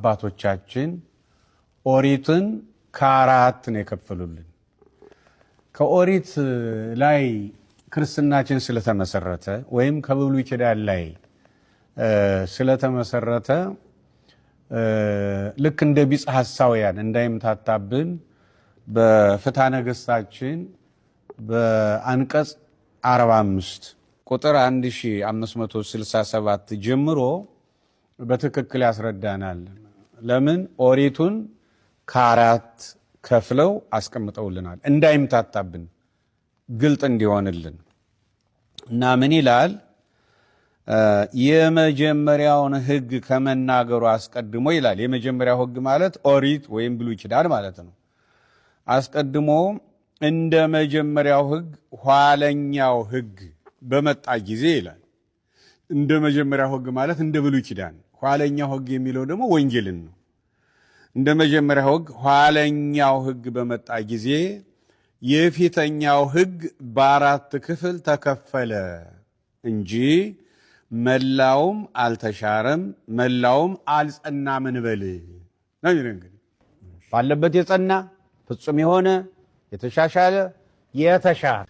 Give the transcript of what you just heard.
አባቶቻችን ኦሪትን ከአራት ነው የከፈሉልን። ከኦሪት ላይ ክርስትናችን ስለተመሰረተ ወይም ከብሉይ ኪዳን ላይ ስለተመሰረተ ልክ እንደ ቢጽ ሐሳውያን እንዳይምታታብን በፍትሐ ነገሥታችን በአንቀጽ 45 ቁጥር 1567 ጀምሮ በትክክል ያስረዳናል። ለምን ኦሪቱን ከአራት ከፍለው አስቀምጠውልናል እንዳይምታታብን ግልጥ እንዲሆንልን እና ምን ይላል? የመጀመሪያውን ሕግ ከመናገሩ አስቀድሞ ይላል። የመጀመሪያው ሕግ ማለት ኦሪት ወይም ብሉይ ኪዳን ማለት ነው። አስቀድሞ እንደ መጀመሪያው ሕግ ኋለኛው ሕግ በመጣ ጊዜ ይላል። እንደ መጀመሪያው ሕግ ማለት እንደ ብሉይ ኪዳን፣ ኋለኛው ሕግ የሚለው ደግሞ ወንጌልን ነው። እንደ መጀመሪያው ሕግ ኋለኛው ሕግ በመጣ ጊዜ የፊተኛው ሕግ በአራት ክፍል ተከፈለ እንጂ መላውም አልተሻረም፣ መላውም አልጸናም እንበል ነው። እንግዲህ ባለበት የጸና ፍጹም የሆነ የተሻሻለ የተሻረ